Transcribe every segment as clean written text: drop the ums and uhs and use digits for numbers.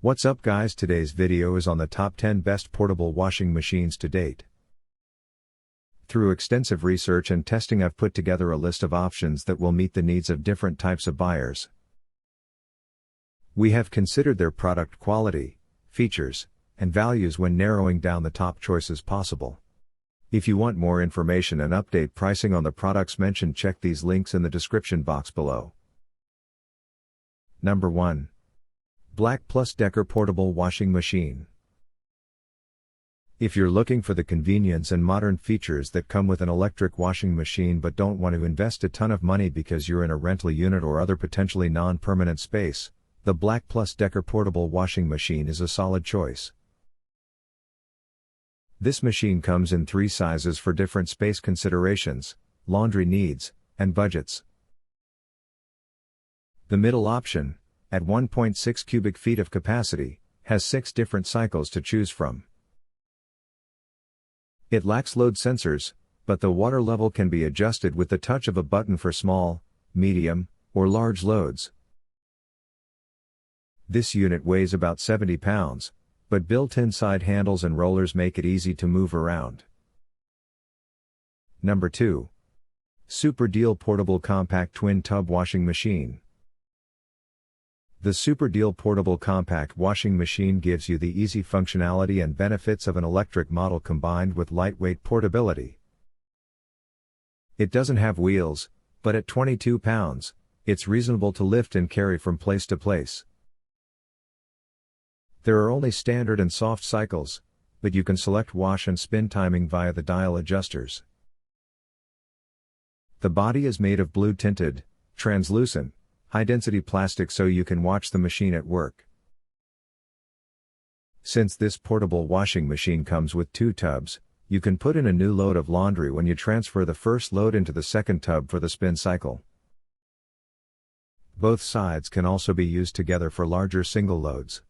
What's up guys, today's video is on the top 10 best portable washing machines to date. Through extensive research and testing I've put together a list of options that will meet the needs of different types of buyers. We have considered their product quality, features, and values when narrowing down the top choices possible. If you want more information and update pricing on the products mentioned, check these links in the description box below. Number 1. BLACK+DECKER Portable Washing Machine. If you're looking for the convenience and modern features that come with an electric washing machine but don't want to invest a ton of money because you're in a rental unit or other potentially non-permanent space, the BLACK+DECKER Portable Washing Machine is a solid choice. This machine comes in 3 sizes for different space considerations, laundry needs, and budgets. The middle option, at 1.6 cubic feet of capacity, has 6 different cycles to choose from. It lacks load sensors, but the water level can be adjusted with the touch of a button for small, medium, or large loads. This unit weighs about 70 pounds, but built-in side handles and rollers make it easy to move around. Number 2. Super Deal Portable Compact Twin Tub Washing Machine. The Super Deal Portable Compact Washing Machine gives you the easy functionality and benefits of an electric model combined with lightweight portability. It doesn't have wheels, but at 22 pounds, it's reasonable to lift and carry from place to place. There are only standard and soft cycles, but you can select wash and spin timing via the dial adjusters. The body is made of blue-tinted, translucent, high-density plastic so you can watch the machine at work. Since this portable washing machine comes with 2 tubs, you can put in a new load of laundry when you transfer the first load into the second tub for the spin cycle. Both sides can also be used together for larger single loads.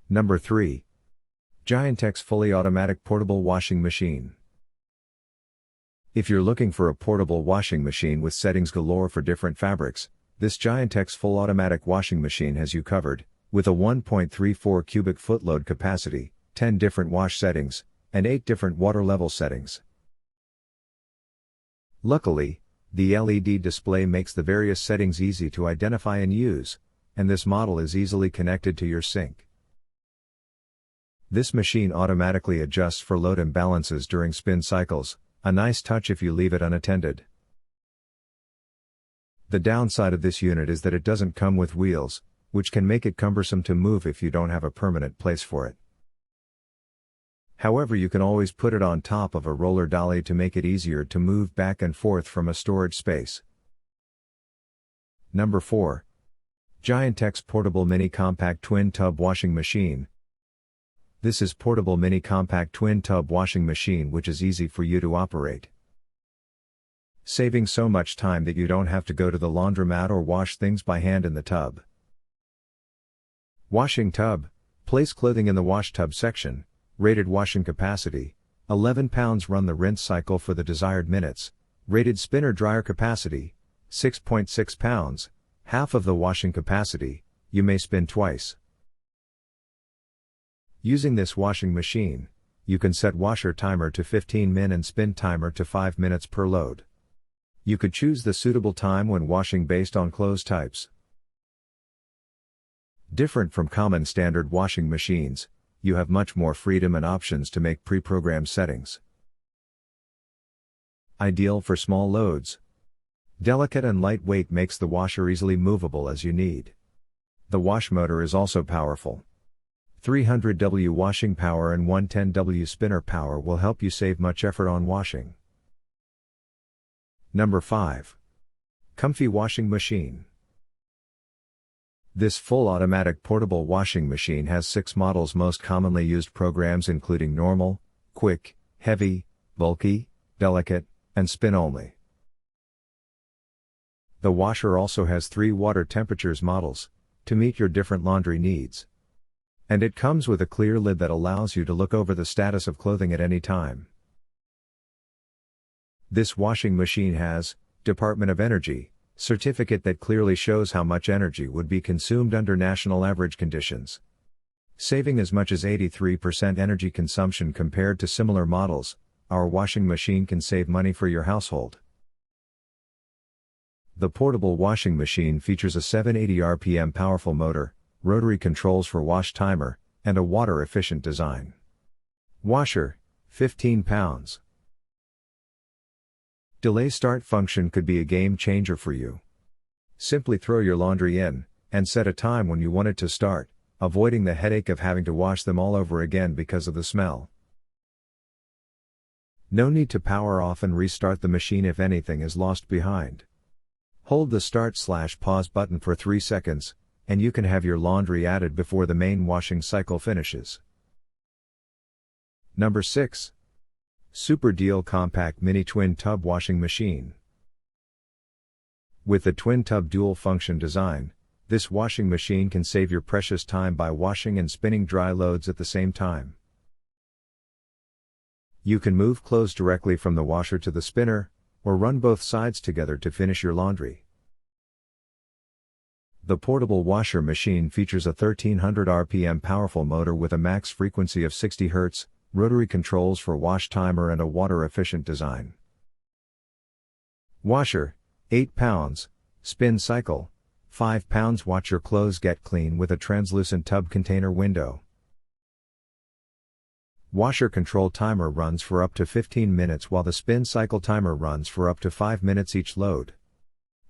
Number 3. Giantex Fully Automatic Portable Washing Machine. If you're looking for a portable washing machine with settings galore for different fabrics, this Giantex Full Automatic Washing Machine has you covered, with a 1.34 cubic foot load capacity, 10 different wash settings, and 8 different water level settings. Luckily, the LED display makes the various settings easy to identify and use, and this model is easily connected to your sink. This machine automatically adjusts for load imbalances during spin cycles, a nice touch if you leave it unattended. The downside of this unit is that it doesn't come with wheels, which can make it cumbersome to move if you don't have a permanent place for it. However, you can always put it on top of a roller dolly to make it easier to move back and forth from a storage space. Number 4. Giantex Portable Mini Compact Twin Tub Washing Machine. This is portable mini compact twin tub washing machine which is easy for you to operate, saving so much time that you don't have to go to the laundromat or wash things by hand in the tub. Washing tub, place clothing in the wash tub section, rated washing capacity, 11 pounds, run the rinse cycle for the desired minutes, rated spinner dryer capacity, 6.6 pounds, half of the washing capacity, you may spin twice. Using this washing machine, you can set washer timer to 15 min and spin timer to 5 minutes per load. You could choose the suitable time when washing based on clothes types. Different from common standard washing machines, you have much more freedom and options to make pre-programmed settings. Ideal for small loads. Delicate and lightweight makes the washer easily movable as you need. The wash motor is also powerful. 300W washing power and 110W spinner power will help you save much effort on washing. Number 5. Comfee Washing Machine. This full automatic portable washing machine has 6 models, most commonly used programs including normal, quick, heavy, bulky, delicate, and spin only. The washer also has 3 water temperatures models, to meet your different laundry needs. And it comes with a clear lid that allows you to look over the status of clothing at any time. This washing machine has Department of Energy certificate that clearly shows how much energy would be consumed under national average conditions. Saving as much as 83% energy consumption compared to similar models, our washing machine can save money for your household. The portable washing machine features a 780 RPM powerful motor, rotary controls for wash timer, and a water-efficient design. Washer, 15 pounds. Delay start function could be a game changer for you. Simply throw your laundry in, and set a time when you want it to start, avoiding the headache of having to wash them all over again because of the smell. No need to power off and restart the machine if anything is lost behind. Hold the start/pause button for 3 seconds, and you can have your laundry added before the main washing cycle finishes. Number 6. Super Deal Compact Mini Twin Tub Washing Machine. With the twin tub dual function design, this washing machine can save your precious time by washing and spinning dry loads at the same time. You can move clothes directly from the washer to the spinner, or run both sides together to finish your laundry. The portable washer machine features a 1300 RPM powerful motor with a max frequency of 60 Hz, rotary controls for wash timer and a water-efficient design. Washer, 8 pounds, spin cycle, 5 pounds. Watch your clothes get clean with a translucent tub container window. Washer control timer runs for up to 15 minutes while the spin cycle timer runs for up to 5 minutes each load.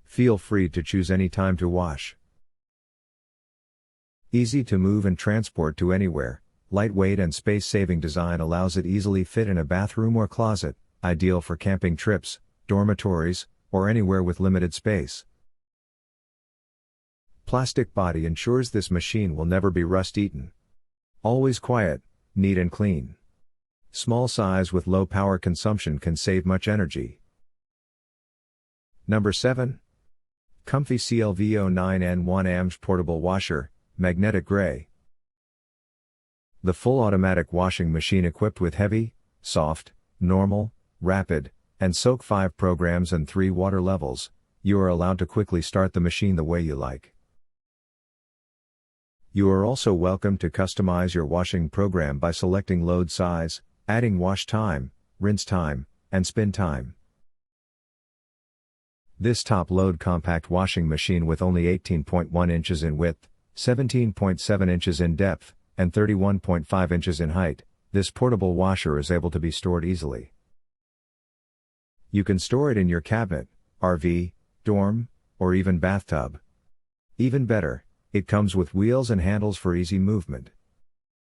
Feel free to choose any time to wash. Easy to move and transport to anywhere, lightweight and space-saving design allows it easily fit in a bathroom or closet, ideal for camping trips, dormitories, or anywhere with limited space. Plastic body ensures this machine will never be rust-eaten. Always quiet, neat and clean. Small size with low power consumption can save much energy. Number 7. Comfee CLV09N1 AMS Portable Washer, Magnetic Gray. The full automatic washing machine equipped with heavy, soft, normal, rapid, and soak 5 programs and 3 water levels, you are allowed to quickly start the machine the way you like. You are also welcome to customize your washing program by selecting load size, adding wash time, rinse time, and spin time. This top-load compact washing machine with only 18.1 inches in width, 17.7 inches in depth, and 31.5 inches in height, this portable washer is able to be stored easily. You can store it in your cabinet, RV, dorm, or even bathtub. Even better, it comes with wheels and handles for easy movement.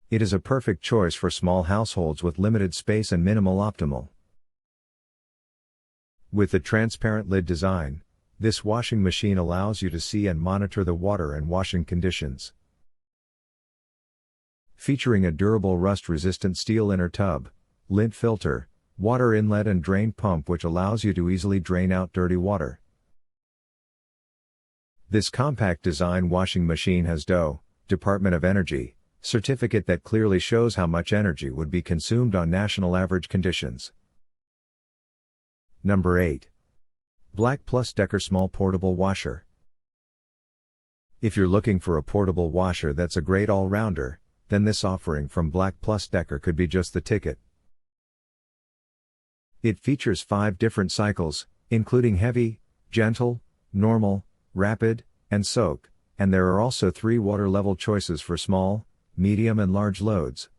It is a perfect choice for small households with limited space and minimal optimal. With the transparent lid design, this washing machine allows you to see and monitor the water and washing conditions. Featuring a durable rust-resistant steel inner tub, lint filter, water inlet and drain pump which allows you to easily drain out dirty water. This compact design washing machine has DOE, Department of Energy, certificate that clearly shows how much energy would be consumed on national average conditions. Number 8. BLACK+DECKER Small Portable Washer. If you're looking for a portable washer that's a great all-rounder, then this offering from BLACK+DECKER could be just the ticket. It features 5 different cycles, including heavy, gentle, normal, rapid, and soak, and there are also 3 water level choices for small, medium and large loads.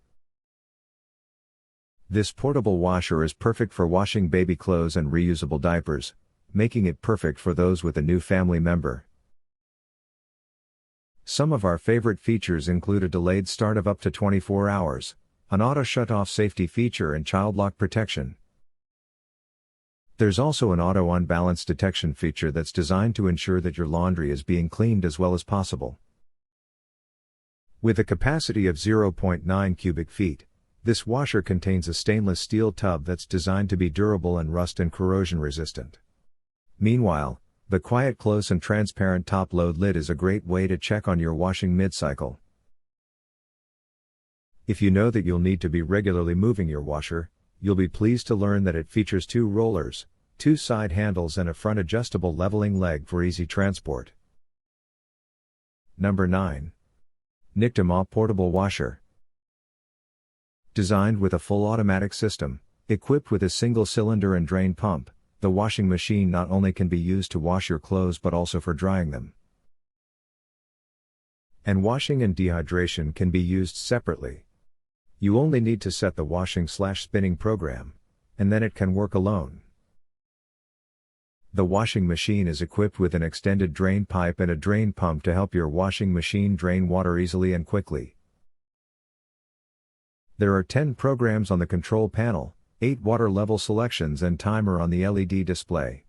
This portable washer is perfect for washing baby clothes and reusable diapers, making it perfect for those with a new family member. Some of our favorite features include a delayed start of up to 24 hours, an auto shut-off safety feature and child lock protection. There's also an auto unbalance detection feature that's designed to ensure that your laundry is being cleaned as well as possible. With a capacity of 0.9 cubic feet, this washer contains a stainless steel tub that's designed to be durable and rust and corrosion resistant. Meanwhile, the quiet close and transparent top-load lid is a great way to check on your washing mid-cycle. If you know that you'll need to be regularly moving your washer, you'll be pleased to learn that it features 2 rollers, 2 side handles and a front adjustable leveling leg for easy transport. Number 9. NICTEMAW Portable Washer. Designed with a full automatic system, equipped with a single cylinder and drain pump, the washing machine not only can be used to wash your clothes but also for drying them. And washing and dehydration can be used separately. You only need to set the washing/spinning program, and then it can work alone. The washing machine is equipped with an extended drain pipe and a drain pump to help your washing machine drain water easily and quickly. There are 10 programs on the control panel, 8 water level selections and timer on the LED display.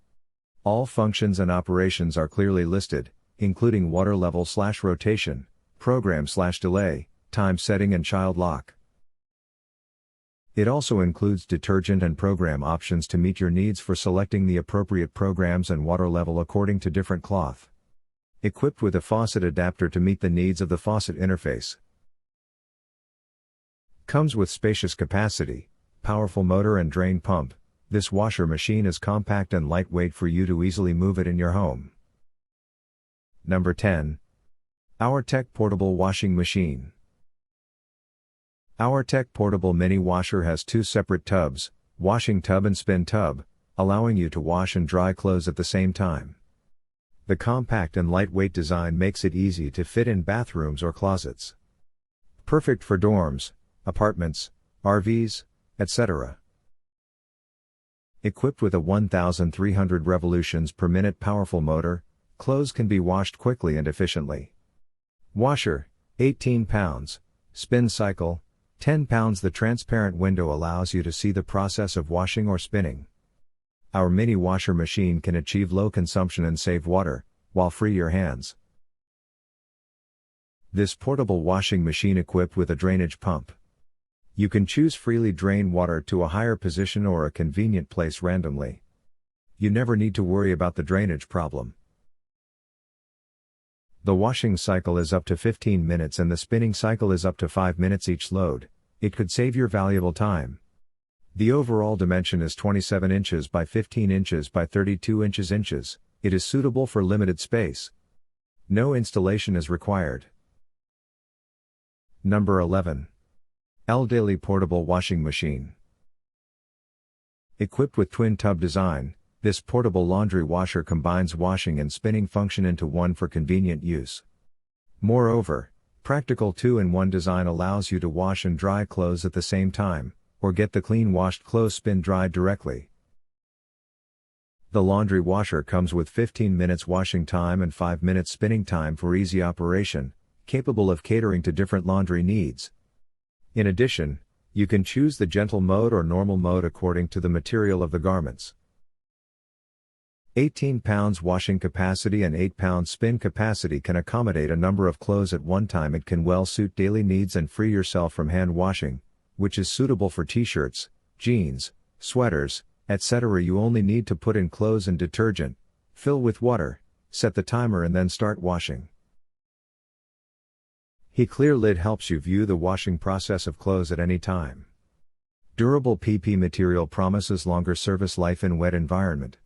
All functions and operations are clearly listed, including water level/rotation, program/delay, time setting and child lock. It also includes detergent and program options to meet your needs for selecting the appropriate programs and water level according to different cloth. Equipped with a faucet adapter to meet the needs of the faucet interface. Comes with spacious capacity, powerful motor and drain pump. This washer machine is compact and lightweight for you to easily move it in your home. Number 10. Auertech Portable Washing Machine. Auertech Portable Mini Washer has 2 separate tubs, washing tub and spin tub, allowing you to wash and dry clothes at the same time. The compact and lightweight design makes it easy to fit in bathrooms or closets. Perfect for dorms, apartments, RVs, etc. Equipped with a 1,300 revolutions per minute powerful motor, clothes can be washed quickly and efficiently. Washer, 18 pounds, spin cycle, 10 pounds. The transparent window allows you to see the process of washing or spinning. Our mini washer machine can achieve low consumption and save water, while free your hands. This portable washing machine equipped with a drainage pump. You can choose freely drain water to a higher position or a convenient place randomly. You never need to worry about the drainage problem. The washing cycle is up to 15 minutes and the spinning cycle is up to 5 minutes each load. It could save your valuable time. The overall dimension is 27 inches by 15 inches by 32 inches. It is suitable for limited space. No installation is required. Number 11. LDAILY Portable Washing Machine. Equipped with twin tub design, this portable laundry washer combines washing and spinning function into one for convenient use. Moreover, practical 2-in-1 design allows you to wash and dry clothes at the same time, or get the clean washed clothes spin dried directly. The laundry washer comes with 15 minutes washing time and 5 minutes spinning time for easy operation, capable of catering to different laundry needs. In addition, you can choose the gentle mode or normal mode according to the material of the garments. 18 pounds washing capacity and 8 pounds spin capacity can accommodate a number of clothes at one time. It can well suit daily needs and free yourself from hand washing, which is suitable for t-shirts, jeans, sweaters, etc. You only need to put in clothes and detergent, fill with water, set the timer and then start washing. Clear lid helps you view the washing process of clothes at any time. Durable PP material promises longer service life in wet environment.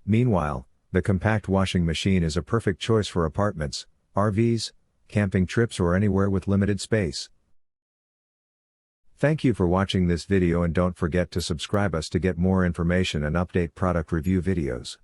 Meanwhile, the compact washing machine is a perfect choice for apartments, RVs, camping trips or anywhere with limited space. Thank you for watching this video and don't forget to subscribe us to get more information and update product review videos.